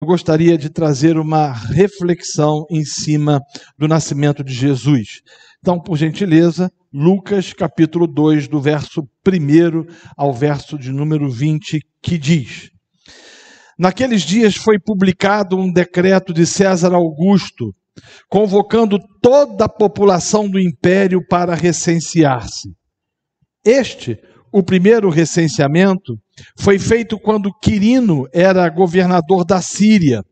eu gostaria de trazer uma reflexão em cima do nascimento de Jesus. Então, por gentileza, Lucas capítulo 2, do verso 1 ao verso de número 20, que diz: Naqueles dias foi publicado um decreto de César Augusto, convocando toda a população do império para recensear-se. O primeiro recenseamento, foi feito quando Quirino era governador da Síria.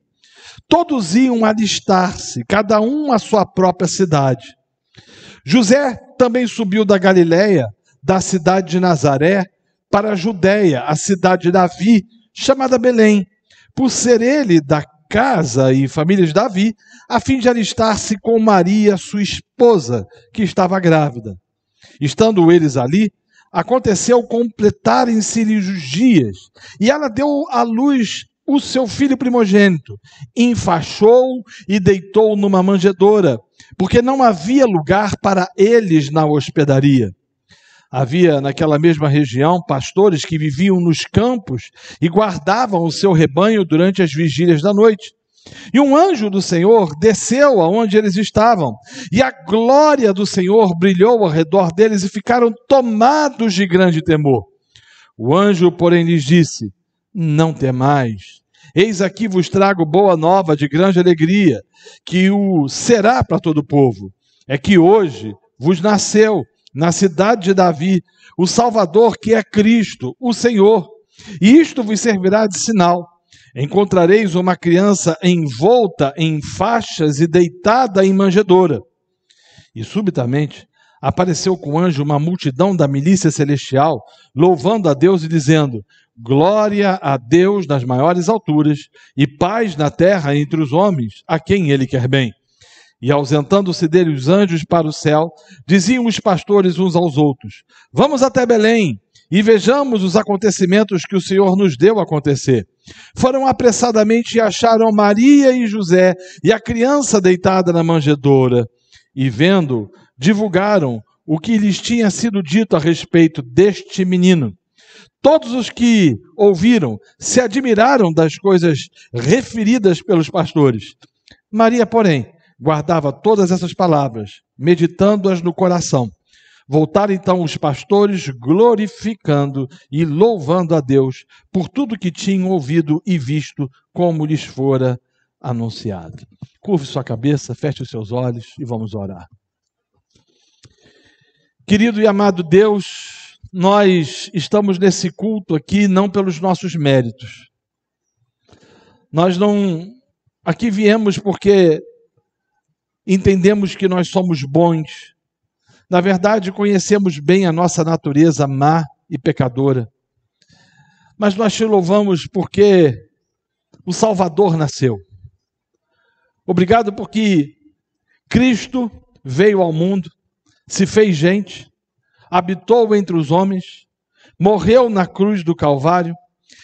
Todos iam alistar-se, cada um à sua própria cidade. José também subiu da Galiléia, da cidade de Nazaré, para a Judéia, a cidade de Davi, chamada Belém, por ser ele da casa e família de Davi, a fim de alistar-se com Maria, sua esposa, que estava grávida. Estando eles ali, aconteceu completarem-se-lhes os dias, e ela deu à luz o seu filho primogênito, enfaixou e deitou numa manjedoura, porque não havia lugar para eles na hospedaria. Havia naquela mesma região pastores que viviam nos campos e guardavam o seu rebanho durante as vigílias da noite. E um anjo do Senhor desceu aonde eles estavam, e a glória do Senhor brilhou ao redor deles e ficaram tomados de grande temor. O anjo, porém, lhes disse: Não temais, eis aqui vos trago boa nova de grande alegria, que o será para todo o povo. É que hoje vos nasceu, na cidade de Davi, o Salvador, que é Cristo, o Senhor. E isto vos servirá de sinal. Encontrareis uma criança envolta em faixas e deitada em manjedoura. E subitamente apareceu com o anjo uma multidão da milícia celestial, louvando a Deus e dizendo: Glória a Deus nas maiores alturas, e paz na terra entre os homens, a quem ele quer bem. E ausentando-se dele os anjos para o céu, diziam os pastores uns aos outros: Vamos até Belém, e vejamos os acontecimentos que o Senhor nos deu a acontecer. Foram apressadamente e acharam Maria e José e a criança deitada na manjedoura. E vendo, divulgaram o que lhes tinha sido dito a respeito deste menino. Todos os que ouviram se admiraram das coisas referidas pelos pastores. Maria, porém, guardava todas essas palavras, meditando-as no coração. Voltaram então os pastores, glorificando e louvando a Deus por tudo que tinham ouvido e visto, como lhes fora anunciado. Curve sua cabeça, feche os seus olhos e vamos orar. Querido e amado Deus, nós estamos nesse culto aqui não pelos nossos méritos. Nós não aqui viemos porque entendemos que nós somos bons. Na verdade, conhecemos bem a nossa natureza má e pecadora. Mas nós te louvamos porque o Salvador nasceu. Obrigado porque Cristo veio ao mundo, se fez gente, habitou entre os homens, morreu na cruz do Calvário,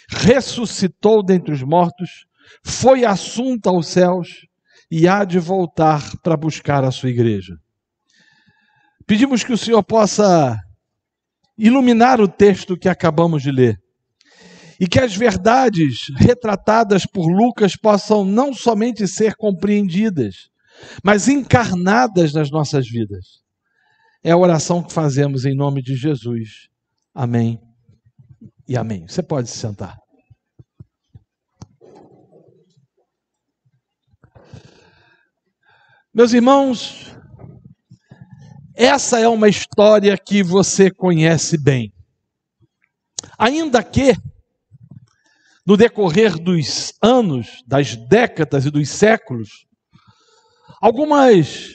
ressuscitou dentre os mortos, foi assunto aos céus e há de voltar para buscar a sua igreja. Pedimos que o Senhor possa iluminar o texto que acabamos de ler e que as verdades retratadas por Lucas possam não somente ser compreendidas, mas encarnadas nas nossas vidas. É a oração que fazemos em nome de Jesus. Amém e amém. Você pode se sentar. Meus irmãos, essa é uma história que você conhece bem. Ainda que, no decorrer dos anos, das décadas e dos séculos, algumas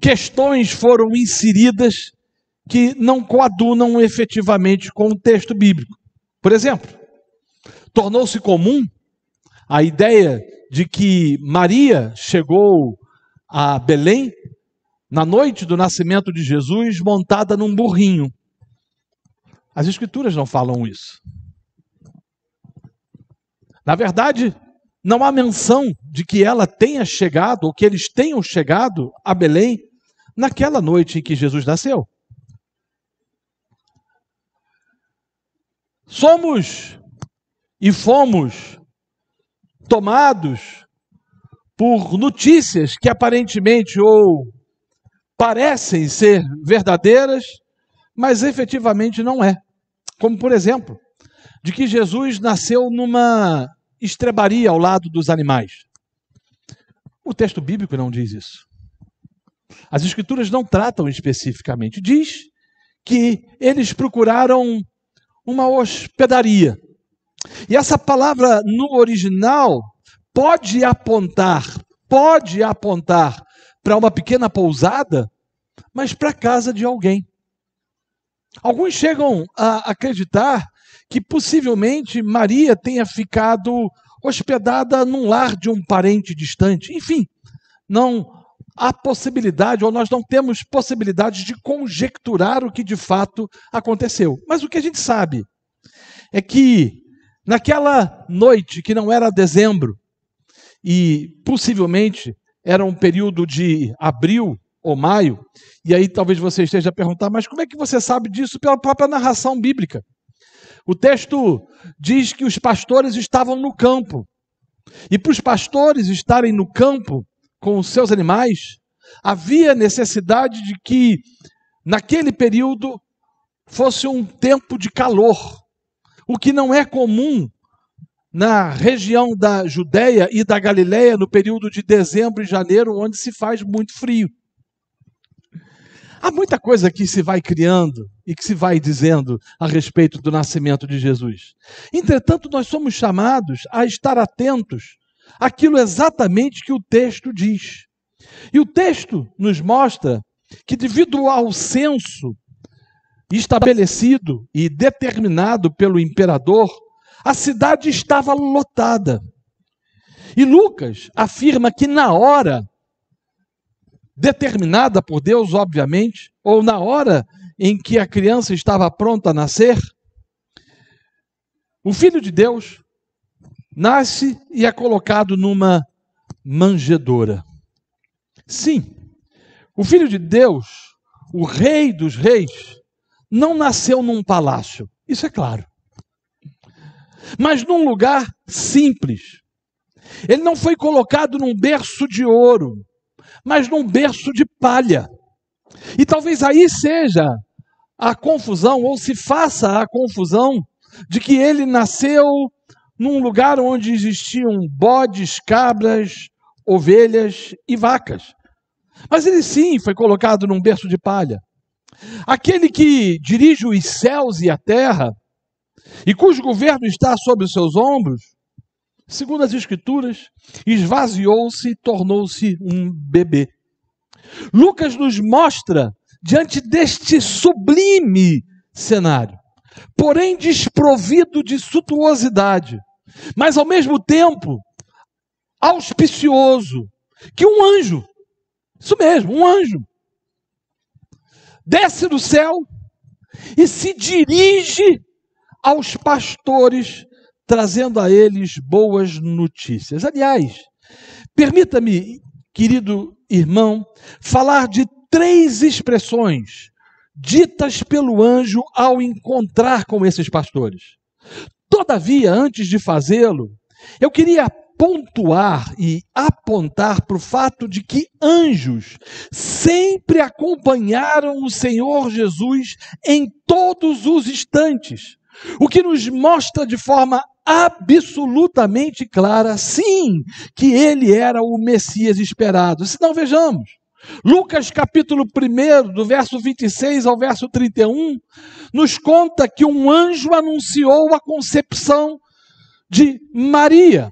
questões foram inseridas que não coadunam efetivamente com o texto bíblico. Por exemplo, tornou-se comum a ideia de que Maria chegou a Belém na noite do nascimento de Jesus, montada num burrinho. As Escrituras não falam isso. Na verdade, não há menção de que ela tenha chegado, ou que eles tenham chegado a Belém naquela noite em que Jesus nasceu. Somos e fomos tomados por notícias que aparentemente ou parecem ser verdadeiras, mas efetivamente não é. Como, por exemplo, de que Jesus nasceu numa estrebaria ao lado dos animais. O texto bíblico não diz isso. As Escrituras não tratam especificamente. Diz que eles procuraram uma hospedaria. E essa palavra no original pode apontar para uma pequena pousada, mas para a casa de alguém. Alguns chegam a acreditar que possivelmente Maria tenha ficado hospedada num lar de um parente distante. Enfim, não há possibilidade, ou nós não temos possibilidade de conjecturar o que de fato aconteceu. Mas o que a gente sabe é que naquela noite, que não era dezembro, e possivelmente era um período de abril ou maio, e aí talvez você esteja a perguntar, mas como é que você sabe disso? Pela própria narração bíblica. O texto diz que os pastores estavam no campo, e para os pastores estarem no campo com os seus animais, havia necessidade de que naquele período fosse um tempo de calor, o que não é comum na região da Judéia e da Galileia no período de dezembro e janeiro, onde se faz muito frio. Há muita coisa que se vai criando e que se vai dizendo a respeito do nascimento de Jesus. Entretanto, nós somos chamados a estar atentos àquilo exatamente que o texto diz. E o texto nos mostra que, devido ao censo estabelecido e determinado pelo imperador, a cidade estava lotada. E Lucas afirma que na hora determinada por Deus, obviamente, ou na hora em que a criança estava pronta a nascer, o Filho de Deus nasce e é colocado numa manjedoura. Sim, o Filho de Deus, o Rei dos Reis, não nasceu num palácio, isso é claro, mas num lugar simples. Ele não foi colocado num berço de ouro, mas num berço de palha. E talvez aí seja a confusão, ou se faça a confusão, de que ele nasceu num lugar onde existiam bodes, cabras, ovelhas e vacas. Mas ele sim foi colocado num berço de palha. Aquele que dirige os céus e a terra, e cujo governo está sobre os seus ombros, segundo as Escrituras, esvaziou-se e tornou-se um bebê. Lucas nos mostra, diante deste sublime cenário, porém desprovido de suntuosidade, mas ao mesmo tempo auspicioso, que um anjo, isso mesmo, um anjo, desce do céu e se dirige aos pastores, trazendo a eles boas notícias. Aliás, permita-me, querido irmão, falar de 3 expressões ditas pelo anjo ao encontrar com esses pastores. Todavia, antes de fazê-lo, eu queria pontuar e apontar para o fato de que anjos sempre acompanharam o Senhor Jesus em todos os instantes, o que nos mostra de forma absolutamente clara, sim, que ele era o Messias esperado. Se não, vejamos, Lucas capítulo 1, do verso 26 ao verso 31, nos conta que um anjo anunciou a concepção de Maria.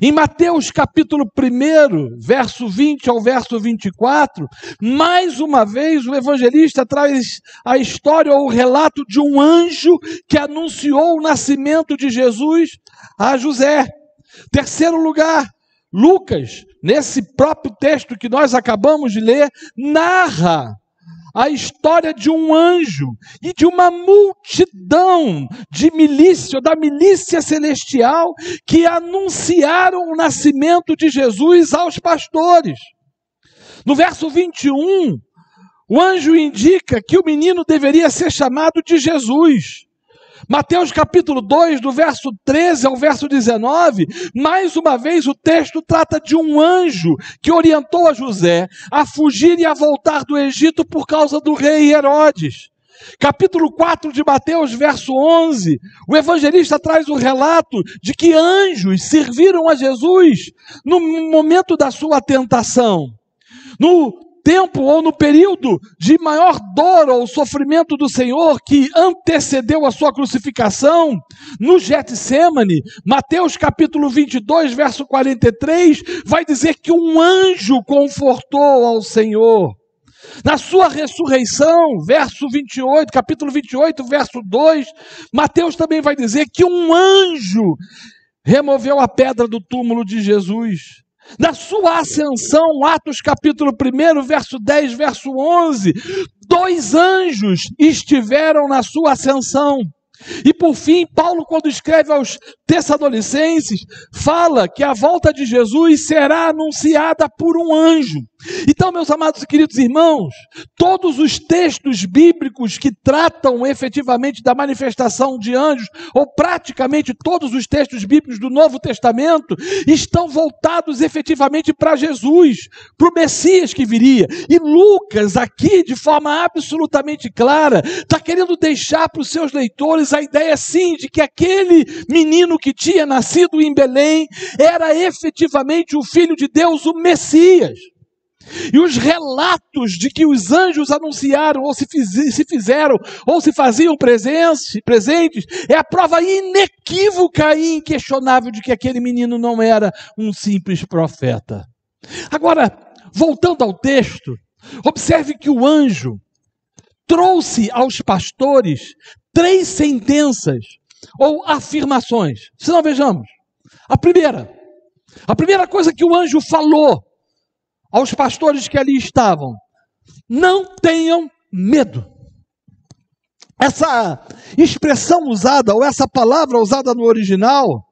Em Mateus capítulo 1, verso 20 ao verso 24, mais uma vez o evangelista traz a história ou o relato de um anjo que anunciou o nascimento de Jesus a José. Terceiro lugar, Lucas, nesse próprio texto que nós acabamos de ler, narra a história de um anjo e de uma multidão de milícia, da milícia celestial, que anunciaram o nascimento de Jesus aos pastores. No verso 21, o anjo indica que o menino deveria ser chamado de Jesus, Mateus capítulo 2, do verso 13 ao verso 19, mais uma vez o texto trata de um anjo que orientou a José a fugir e a voltar do Egito por causa do rei Herodes. Capítulo 4 de Mateus, verso 11, o evangelista traz o relato de que anjos serviram a Jesus no momento da sua tentação. No tempo ou no período de maior dor ou sofrimento do Senhor que antecedeu a sua crucificação, no Getsêmani, Mateus capítulo 22, verso 43, vai dizer que um anjo confortou ao Senhor. Na sua ressurreição, verso 28, capítulo 28, verso 2, Mateus também vai dizer que um anjo removeu a pedra do túmulo de Jesus. Na sua ascensão, Atos capítulo 1, verso 10, verso 11, 2 anjos estiveram na sua ascensão. E por fim, Paulo, quando escreve aos Tessalonicenses, fala que a volta de Jesus será anunciada por um anjo. Então, meus amados e queridos irmãos, todos os textos bíblicos que tratam efetivamente da manifestação de anjos, ou praticamente todos os textos bíblicos do Novo Testamento, estão voltados efetivamente para Jesus, para o Messias que viria. E Lucas, aqui, de forma absolutamente clara, está querendo deixar para os seus leitores a ideia, sim, de que aquele menino que tinha nascido em Belém era efetivamente o Filho de Deus, o Messias. E os relatos de que os anjos anunciaram, ou se fizeram, ou se faziam presentes, é a prova inequívoca e inquestionável de que aquele menino não era um simples profeta. Agora, voltando ao texto, observe que o anjo trouxe aos pastores 3 sentenças ou afirmações. Se não, vejamos. A primeira coisa que o anjo falou aos pastores que ali estavam: não tenham medo. Essa expressão usada, ou essa palavra usada no original,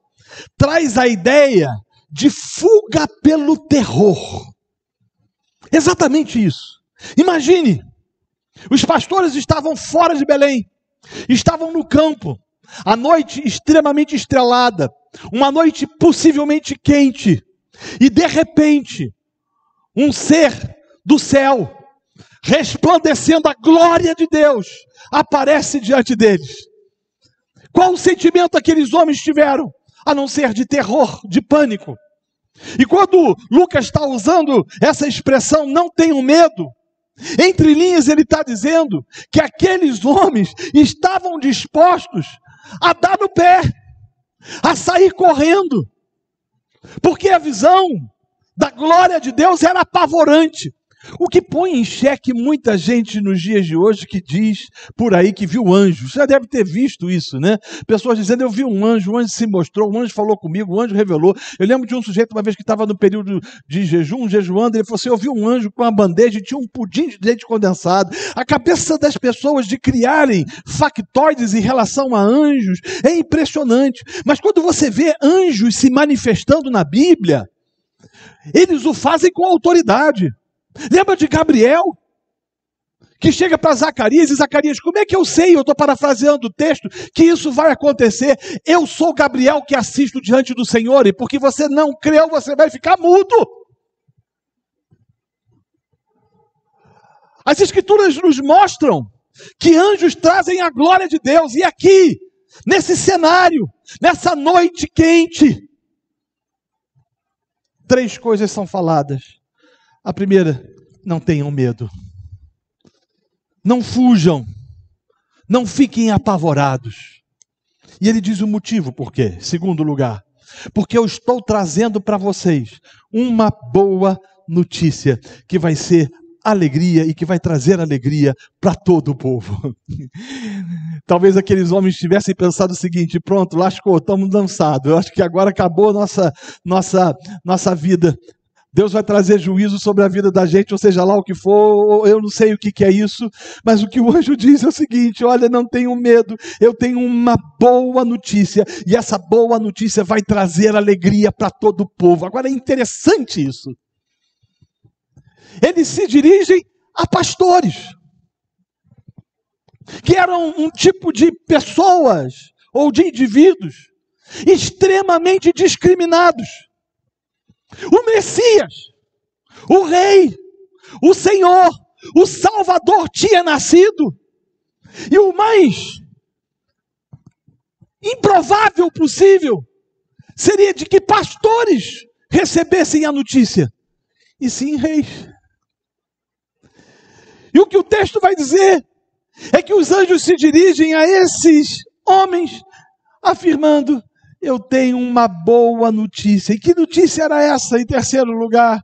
traz a ideia de fuga pelo terror. Exatamente isso. Imagine, os pastores estavam fora de Belém, estavam no campo, a noite extremamente estrelada, uma noite possivelmente quente, e de repente, um ser do céu, resplandecendo a glória de Deus, aparece diante deles. Qual o sentimento aqueles homens tiveram? A não ser de terror, de pânico. E quando Lucas está usando essa expressão, não tenham medo, entre linhas ele está dizendo que aqueles homens estavam dispostos a dar no pé, a sair correndo, porque a visão da glória de Deus era apavorante. O que põe em xeque muita gente nos dias de hoje que diz por aí que viu anjos. Você já deve ter visto isso, né? Pessoas dizendo: eu vi um anjo, o anjo se mostrou, o anjo falou comigo, o anjo revelou. Eu lembro de um sujeito uma vez que estava no período de jejum, jejuando, ele falou assim: eu vi um anjo com uma bandeja e tinha um pudim de leite condensado. A cabeça das pessoas de criarem factoides em relação a anjos é impressionante. Mas quando você vê anjos se manifestando na Bíblia, eles o fazem com autoridade. Lembra de Gabriel, que chega para Zacarias, e Zacarias: como é que eu sei, eu estou parafraseando o texto, que isso vai acontecer? Eu sou Gabriel que assisto diante do Senhor, e porque você não creu, você vai ficar mudo. As Escrituras nos mostram que anjos trazem a glória de Deus, e aqui, nesse cenário, nessa noite quente, 3 coisas são faladas. A primeira: não tenham medo. Não fujam. Não fiquem apavorados. E ele diz o motivo por quê. Segundo lugar, porque eu estou trazendo para vocês uma boa notícia que vai ser alegria e que vai trazer alegria para todo o povo. Talvez aqueles homens tivessem pensado o seguinte: pronto, lascou, estamos dançados. Eu acho que agora acabou a nossa vida. Deus vai trazer juízo sobre a vida da gente, ou seja lá o que for, eu não sei o que é isso, mas o que o anjo diz é o seguinte: olha, não tenham medo, eu tenho uma boa notícia, e essa boa notícia vai trazer alegria para todo o povo. Agora é interessante isso. Eles se dirigem a pastores. que eram um tipo de pessoas ou de indivíduos extremamente discriminados. O Messias, o Rei, o Senhor, o Salvador tinha nascido, e o mais improvável possível seria de que pastores recebessem a notícia, e sim reis. E o que o texto vai dizer é que os anjos se dirigem a esses homens, afirmando: eu tenho uma boa notícia. E que notícia era essa? Em terceiro lugar,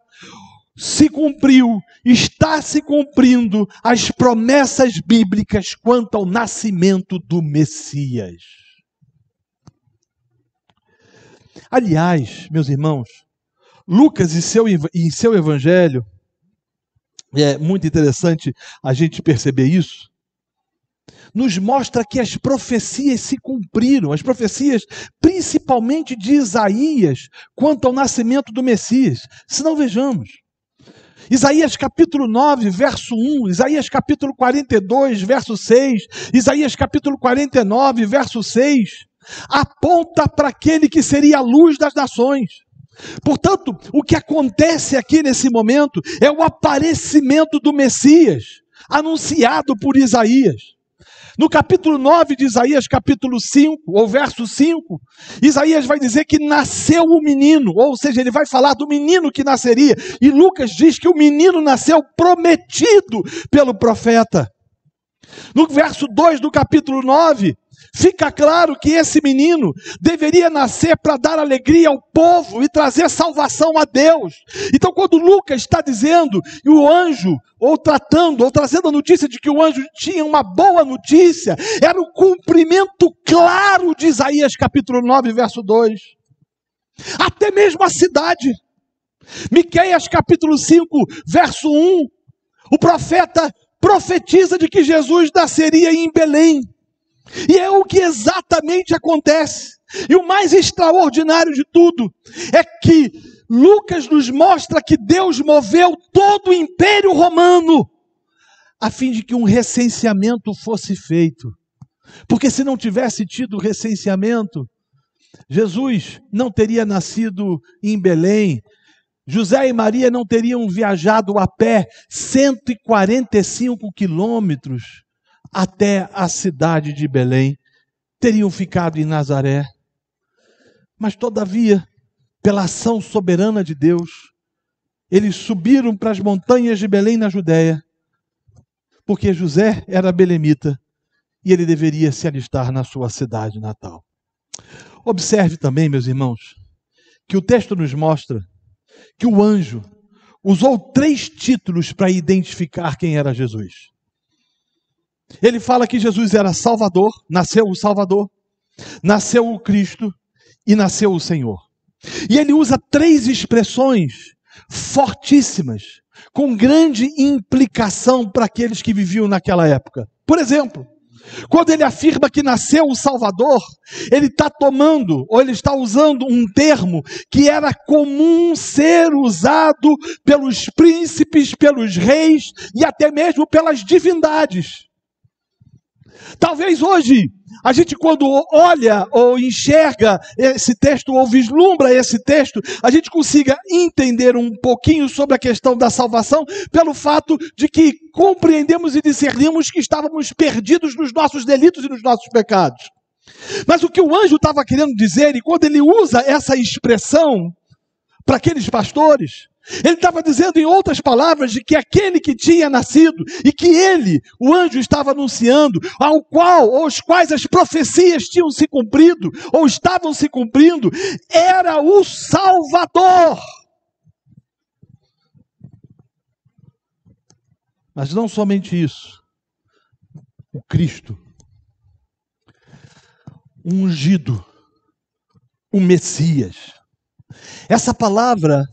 está se cumprindo as promessas bíblicas quanto ao nascimento do Messias. Aliás, meus irmãos, Lucas em seu evangelho, é muito interessante a gente perceber isso, nos mostra que as profecias se cumpriram, as profecias principalmente de Isaías, quanto ao nascimento do Messias. Se não, vejamos. Isaías capítulo 9, verso 1, Isaías capítulo 42, verso 6, Isaías capítulo 49, verso 6, aponta para aquele que seria a luz das nações. Portanto, o que acontece aqui nesse momento é o aparecimento do Messias, anunciado por Isaías. No capítulo 9 de Isaías, capítulo 5, ou verso 5, Isaías vai dizer que nasceu o menino, ou seja, ele vai falar do menino que nasceria, e Lucas diz que o menino nasceu prometido pelo profeta. No verso 2 do capítulo 9, fica claro que esse menino deveria nascer para dar alegria ao povo e trazer salvação a Deus. Então, quando Lucas está dizendo, e o anjo, ou trazendo a notícia de que o anjo tinha uma boa notícia, era o cumprimento claro de Isaías capítulo 9, verso 2. Até mesmo a cidade. Miqueias capítulo 5, verso 1, o profeta profetiza de que Jesus nasceria em Belém. E é o que exatamente acontece. E o mais extraordinário de tudo é que Lucas nos mostra que Deus moveu todo o Império Romano a fim de que um recenseamento fosse feito. Porque se não tivesse tido recenseamento, Jesus não teria nascido em Belém, José e Maria não teriam viajado a pé 145 quilômetros até a cidade de Belém, teriam ficado em Nazaré. Mas todavia, pela ação soberana de Deus, eles subiram para as montanhas de Belém na Judéia, porque José era belemita e ele deveria se alistar na sua cidade natal. Observe também, meus irmãos, que o texto nos mostra que o anjo usou 3 títulos para identificar quem era Jesus. Ele fala que Jesus era Salvador, nasceu o Salvador, nasceu o Cristo e nasceu o Senhor. E ele usa 3 expressões fortíssimas, com grande implicação para aqueles que viviam naquela época. Por exemplo, quando ele afirma que nasceu o Salvador, ele está usando um termo que era comum ser usado pelos príncipes, pelos reis e até mesmo pelas divindades. Talvez hoje, a gente quando olha ou enxerga esse texto, ou vislumbra esse texto, a gente consiga entender um pouquinho sobre a questão da salvação, pelo fato de que compreendemos e discernimos que estávamos perdidos nos nossos delitos e nos nossos pecados. Mas o que o anjo estava querendo dizer, e quando ele usa essa expressão para aqueles pastores, ele estava dizendo em outras palavras de que aquele que tinha nascido e que ele, o anjo, estava anunciando, aos quais as profecias tinham se cumprido ou estavam se cumprindo, era o Salvador. Mas não somente isso, o Cristo, o ungido, o Messias. Essa palavra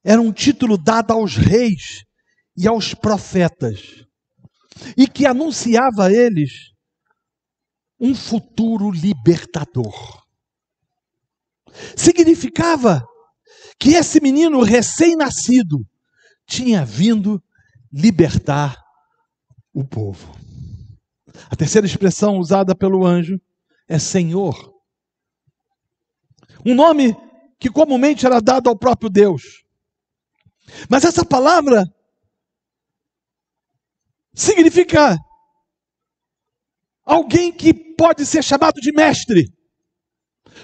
era um título dado aos reis e aos profetas, e que anunciava a eles um futuro libertador. Significava que esse menino recém-nascido tinha vindo libertar o povo. A terceira expressão usada pelo anjo é Senhor. Um nome que comumente era dado ao próprio Deus. Mas essa palavra significa alguém que pode ser chamado de mestre,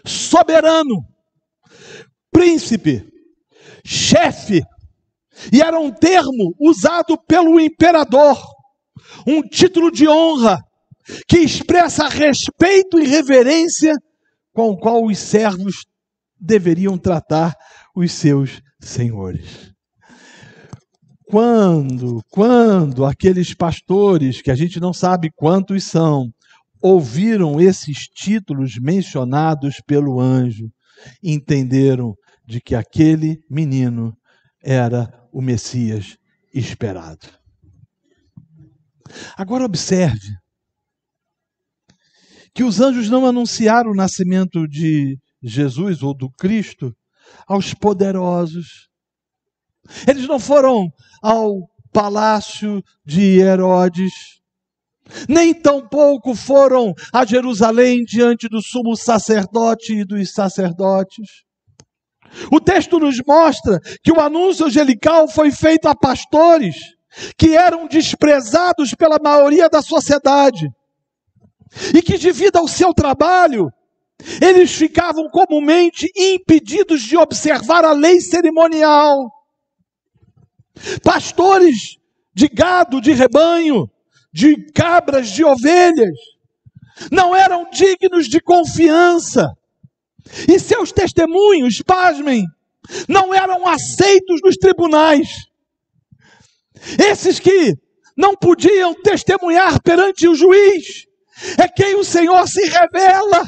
soberano, príncipe, chefe. E era um termo usado pelo imperador, um título de honra que expressa respeito e reverência com o qual os servos deveriam tratar os seus senhores. Quando aqueles pastores, que a gente não sabe quantos são, ouviram esses títulos mencionados pelo anjo, entenderam de que aquele menino era o Messias esperado. Agora observe que os anjos não anunciaram o nascimento de Jesus ou do Cristo aos poderosos. Eles não foram ao palácio de Herodes, nem tampouco foram a Jerusalém diante do sumo sacerdote e dos sacerdotes. O texto nos mostra que o anúncio angelical foi feito a pastores que eram desprezados pela maioria da sociedade e que, devido ao seu trabalho, eles ficavam comumente impedidos de observar a lei cerimonial. Pastores de gado, de rebanho, de cabras, de ovelhas, não eram dignos de confiança. E seus testemunhos, pasmem, não eram aceitos nos tribunais. Esses que não podiam testemunhar perante o juiz, é quem o Senhor se revela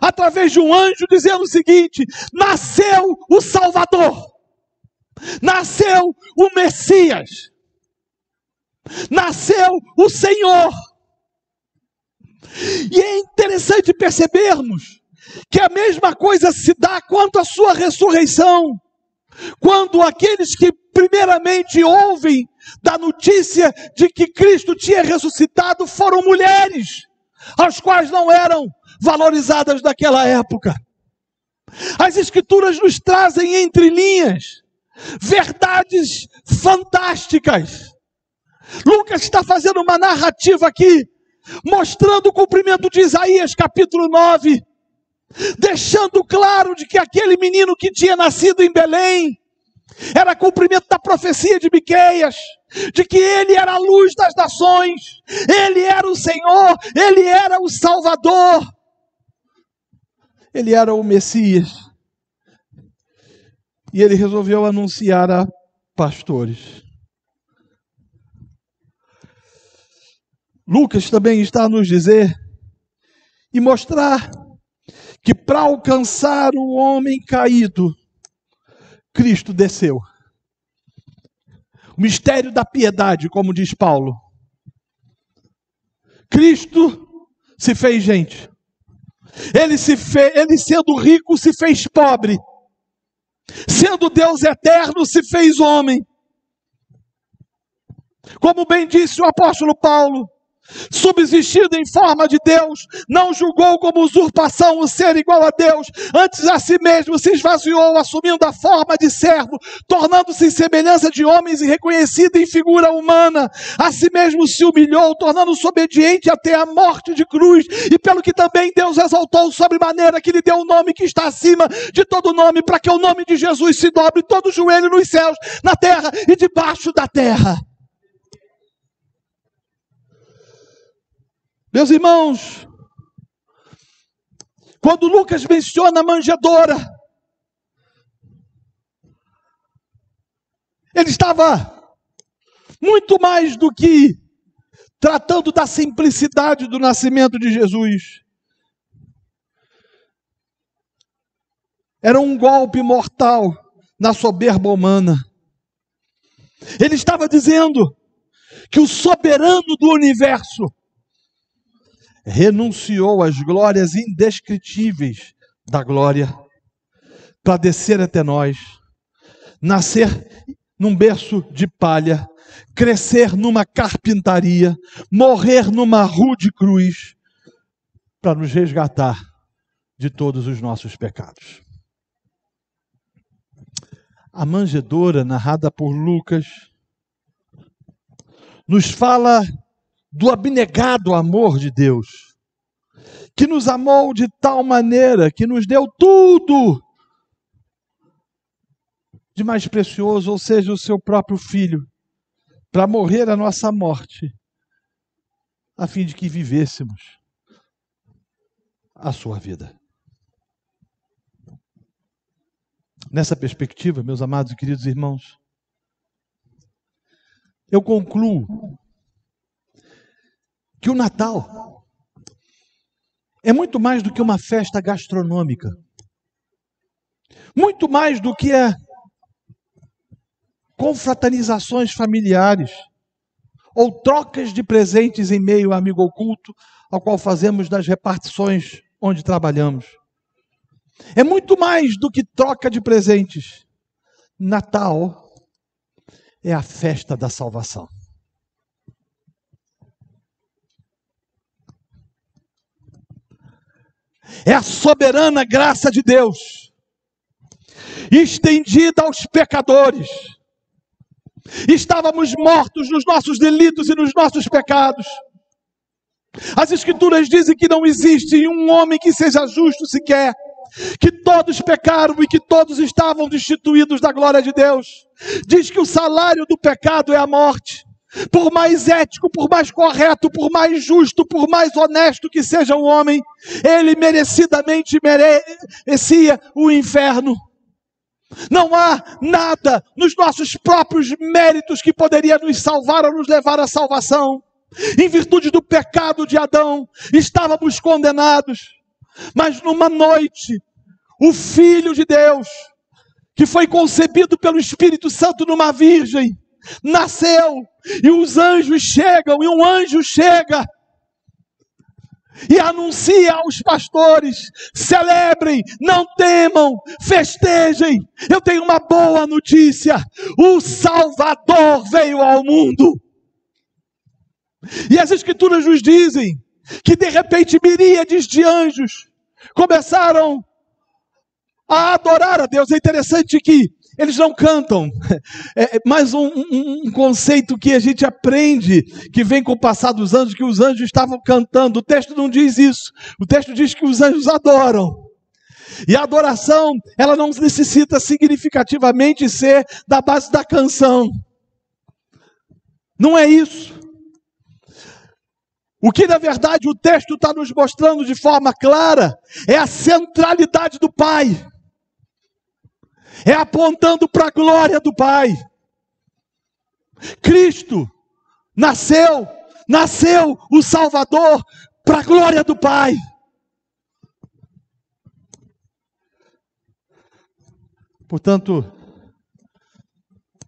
através de um anjo dizendo o seguinte: nasceu o Salvador, nasceu o Messias, nasceu o Senhor. E é interessante percebermos que a mesma coisa se dá quanto à sua ressurreição. Quando aqueles que primeiramente ouvem da notícia de que Cristo tinha ressuscitado foram mulheres, as quais não eram valorizadas naquela época. As Escrituras nos trazem entre linhas verdades fantásticas. Lucas está fazendo uma narrativa aqui, mostrando o cumprimento de Isaías capítulo 9, deixando claro de que aquele menino que tinha nascido em Belém era cumprimento da profecia de Miqueias, de que ele era a luz das nações, ele era o Senhor, ele era o Salvador, ele era o Messias. E ele resolveu anunciar a pastores. Lucas também está a nos dizer e mostrar que para alcançar o homem caído, Cristo desceu. O mistério da piedade, como diz Paulo. Cristo se fez gente. Ele sendo rico se fez pobre. Sendo Deus eterno se fez homem. Como bem disse o apóstolo Paulo, subsistindo em forma de Deus, não julgou como usurpação o ser igual a Deus, antes a si mesmo se esvaziou, assumindo a forma de servo, tornando-se em semelhança de homens e reconhecido em figura humana, a si mesmo se humilhou, tornando-se obediente até a morte de cruz, e pelo que também Deus exaltou sobremaneira, que lhe deu o nome que está acima de todo nome, para que o nome de Jesus se dobre todo o joelho nos céus, na terra e debaixo da terra. Meus irmãos, quando Lucas menciona a manjedoura, ele estava muito mais do que tratando da simplicidade do nascimento de Jesus. Era um golpe mortal na soberba humana. Ele estava dizendo que o soberano do universo renunciou às glórias indescritíveis da glória para descer até nós, nascer num berço de palha, crescer numa carpintaria, morrer numa rude cruz, para nos resgatar de todos os nossos pecados. A manjedoura, narrada por Lucas, nos fala do abnegado amor de Deus, que nos amou de tal maneira que nos deu tudo de mais precioso, ou seja, o seu próprio Filho, para morrer a nossa morte, a fim de que vivêssemos a sua vida. Nessa perspectiva, meus amados e queridos irmãos, eu concluo que o Natal é muito mais do que uma festa gastronômica, muito mais do que confraternizações familiares ou trocas de presentes em meio a amigo oculto, ao qual fazemos nas repartições onde trabalhamos. É muito mais do que troca de presentes. Natal é a festa da salvação. É a soberana graça de Deus, estendida aos pecadores. Estávamos mortos nos nossos delitos e nos nossos pecados. As Escrituras dizem que não existe um homem que seja justo sequer, que todos pecaram e que todos estavam destituídos da glória de Deus. Diz que o salário do pecado é a morte. Por mais ético, por mais correto, por mais justo, por mais honesto que seja o homem, ele merecidamente merecia o inferno. Não há nada nos nossos próprios méritos que poderia nos salvar ou nos levar à salvação. Em virtude do pecado de Adão, estávamos condenados. Mas numa noite, o Filho de Deus, que foi concebido pelo Espírito Santo numa virgem, nasceu, e os anjos chegam, e um anjo chega e anuncia aos pastores: celebrem, não temam, festejem. Eu tenho uma boa notícia: o Salvador veio ao mundo. E as Escrituras nos dizem que de repente miríades de anjos começaram a adorar a Deus. É interessante que eles não cantam. É mais um conceito que a gente aprende, que vem com o passar dos anos, que os anjos estavam cantando. O texto não diz isso. O texto diz que os anjos adoram. E a adoração, ela não necessita significativamente ser da base da canção. Não é isso. O que, na verdade, o texto está nos mostrando de forma clara é a centralidade do Pai. É apontando para a glória do Pai. Cristo nasceu o Salvador para a glória do Pai. Portanto,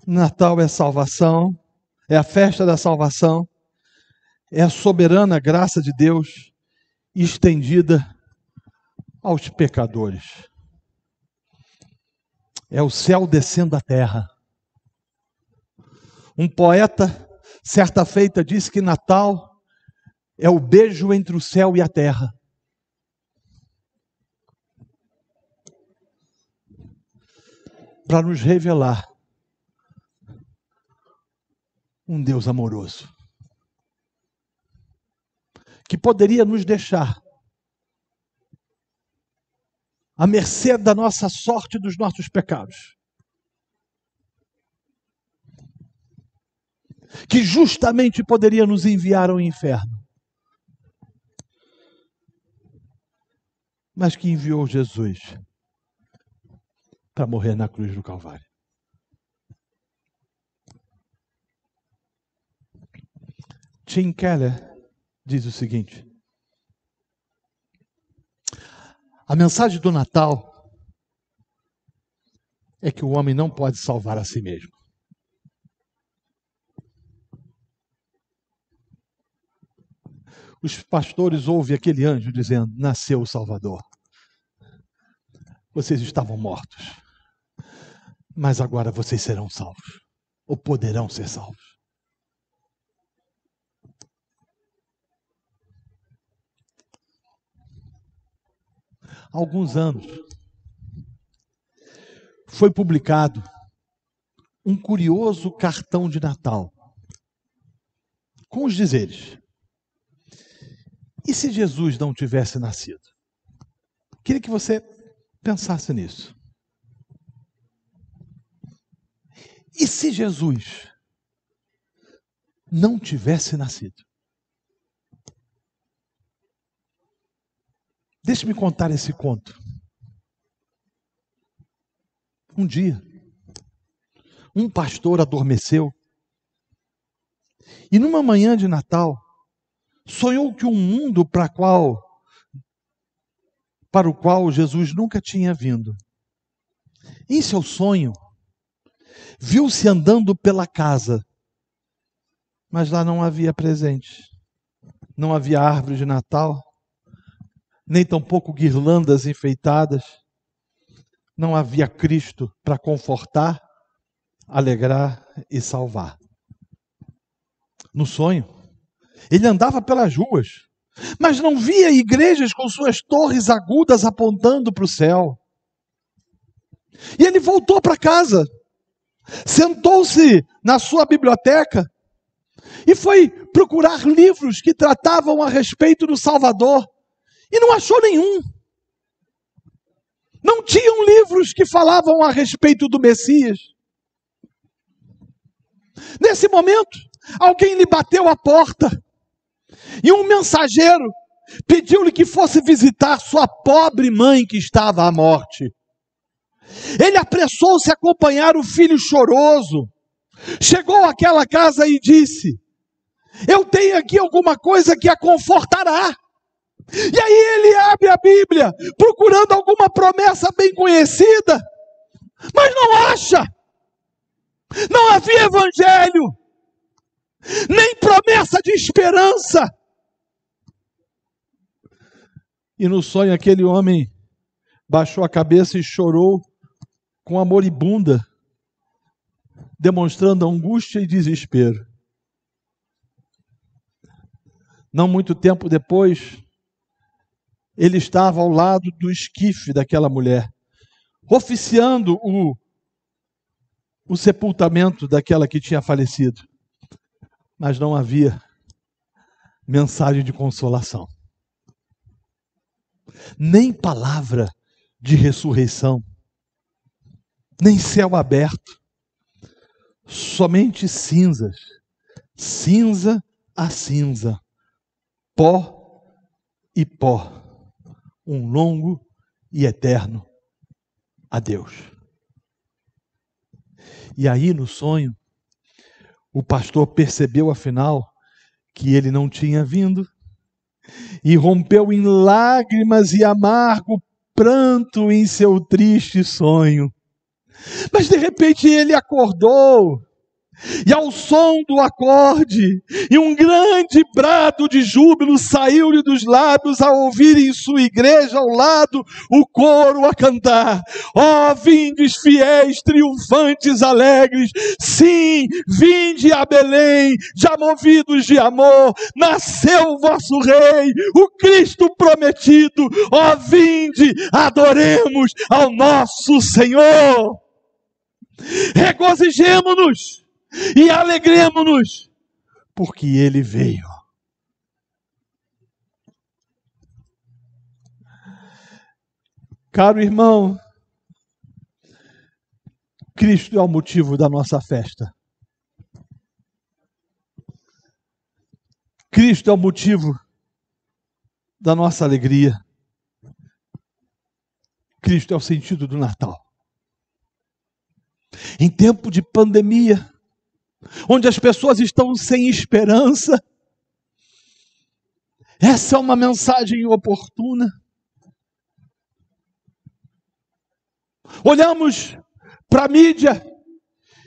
Natal é salvação, é a festa da salvação, é a soberana graça de Deus estendida aos pecadores. É o céu descendo à terra. Um poeta, certa feita, disse que Natal é o beijo entre o céu e a terra. Para nos revelar um Deus amoroso, que poderia nos deixar à mercê da nossa sorte e dos nossos pecados, que justamente poderia nos enviar ao inferno, mas que enviou Jesus para morrer na cruz do Calvário. Tim Keller diz o seguinte: a mensagem do Natal é que o homem não pode salvar a si mesmo. Os pastores ouvem aquele anjo dizendo: nasceu o Salvador. Vocês estavam mortos, mas agora vocês serão salvos. ou poderão ser salvos? Há alguns anos, foi publicado um curioso cartão de Natal, com os dizeres: e se Jesus não tivesse nascido? Queria que você pensasse nisso. E se Jesus não tivesse nascido? Deixe-me contar esse conto. Um dia, um pastor adormeceu e numa manhã de Natal, sonhou que um mundo para o qual Jesus nunca tinha vindo. Em seu sonho, viu-se andando pela casa, mas lá não havia presente. Não havia árvore de Natal, nem tampouco guirlandas enfeitadas. Não havia Cristo para confortar, alegrar e salvar. No sonho, ele andava pelas ruas, mas não via igrejas com suas torres agudas apontando para o céu. E ele voltou para casa, sentou-se na sua biblioteca e foi procurar livros que tratavam a respeito do Salvador e não achou nenhum. Não tinham livros que falavam a respeito do Messias. Nesse momento, alguém lhe bateu a porta e um mensageiro pediu-lhe que fosse visitar sua pobre mãe que estava à morte. Ele apressou-se a acompanhar o filho choroso. Chegou àquela casa e disse: eu tenho aqui alguma coisa que a confortará. E aí ele abre a Bíblia, procurando alguma promessa bem conhecida, mas não acha. Não havia evangelho, nem promessa de esperança. E no sonho aquele homem baixou a cabeça e chorou com a moribunda, demonstrando angústia e desespero. Não muito tempo depois, ele estava ao lado do esquife daquela mulher, oficiando o sepultamento daquela que tinha falecido. Mas não havia mensagem de consolação, nem palavra de ressurreição, nem céu aberto, somente cinzas, cinza a cinza, pó e pó, um longo e eterno adeus. E aí no sonho, o pastor percebeu afinal que ele não tinha vindo e rompeu em lágrimas e amargo pranto em seu triste sonho. Mas de repente ele acordou, e ao som do acorde, e um grande brado de júbilo saiu-lhe dos lábios ao ouvir em sua igreja ao lado o coro a cantar: ó, vindes fiéis, triunfantes, alegres, sim, vinde a Belém, já movidos de amor, nasceu o vosso rei, o Cristo prometido, ó, vinde, adoremos ao nosso Senhor. Regozijemo-nos e alegremo-nos, porque Ele veio. Caro irmão, Cristo é o motivo da nossa festa. Cristo é o motivo da nossa alegria. Cristo é o sentido do Natal. Em tempo de pandemia, onde as pessoas estão sem esperança, essa é uma mensagem oportuna. Olhamos para a mídia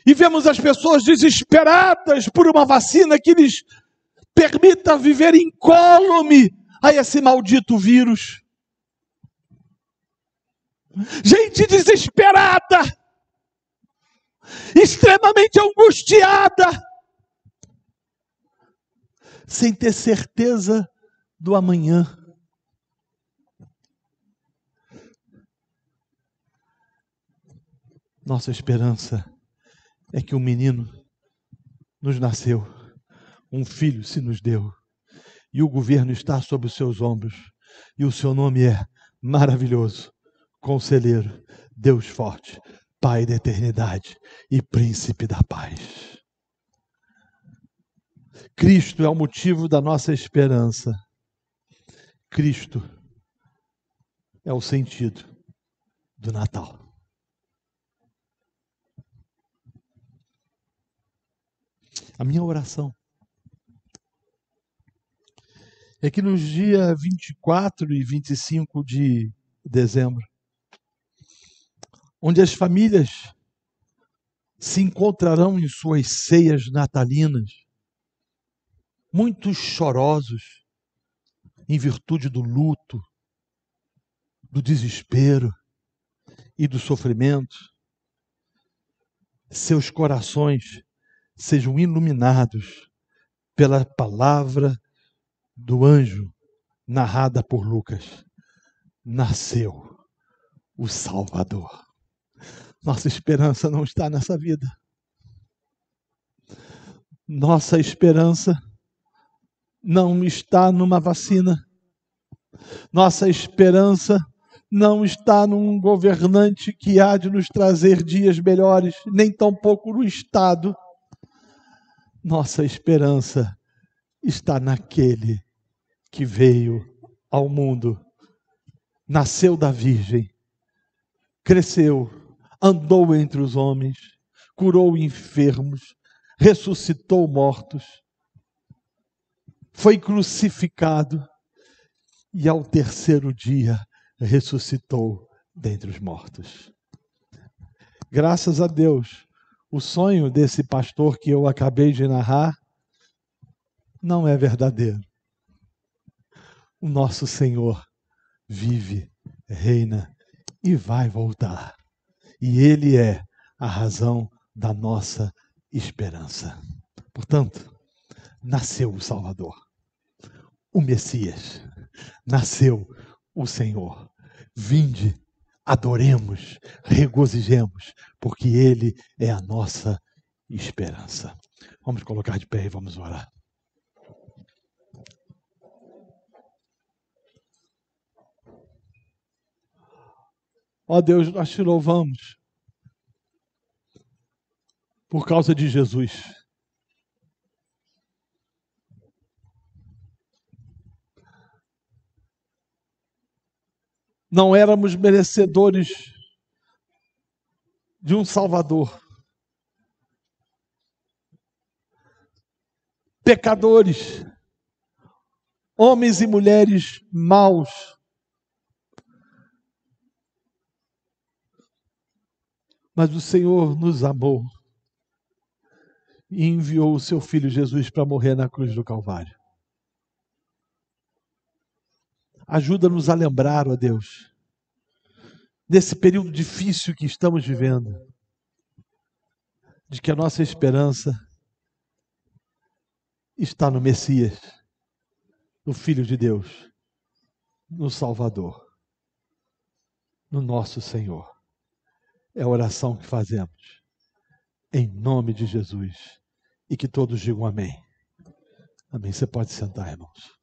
e vemos as pessoas desesperadas por uma vacina que lhes permita viver incólume a esse maldito vírus. Gente desesperada, extremamente angustiada, sem ter certeza do amanhã. Nossa esperança é que um menino nos nasceu, um filho se nos deu, e o governo está sob os seus ombros, e o seu nome é Maravilhoso, Conselheiro, Deus Forte, Pai da Eternidade e Príncipe da Paz. Cristo é o motivo da nossa esperança. Cristo é o sentido do Natal. A minha oração é que nos dias 24 e 25 de dezembro, onde as famílias se encontrarão em suas ceias natalinas, muitos chorosos, em virtude do luto, do desespero e do sofrimento, seus corações sejam iluminados pela palavra do anjo narrada por Lucas. Nasceu o Salvador. Nossa esperança não está nessa vida. Nossa esperança não está numa vacina. Nossa esperança não está num governante que há de nos trazer dias melhores, nem tampouco no Estado. Nossa esperança está naquele que veio ao mundo, nasceu da Virgem, cresceu, andou entre os homens, curou enfermos, ressuscitou mortos, foi crucificado e ao terceiro dia ressuscitou dentre os mortos. Graças a Deus, o sonho desse pastor que eu acabei de narrar não é verdadeiro. O nosso Senhor vive, reina e vai voltar. E Ele é a razão da nossa esperança. Portanto, nasceu o Salvador, o Messias, nasceu o Senhor. Vinde, adoremos, regozijemos, porque Ele é a nossa esperança. Vamos colocar de pé e vamos orar. Ó Deus, nós te louvamos por causa de Jesus. Não éramos merecedores de um Salvador. Pecadores, homens e mulheres maus, mas o Senhor nos amou e enviou o seu Filho Jesus para morrer na cruz do Calvário. Ajuda-nos a lembrar, ó Deus, desse período difícil que estamos vivendo, de que a nossa esperança está no Messias, no Filho de Deus, no Salvador, no nosso Senhor. É a oração que fazemos, em nome de Jesus, e que todos digam amém. Amém. Você pode sentar, irmãos.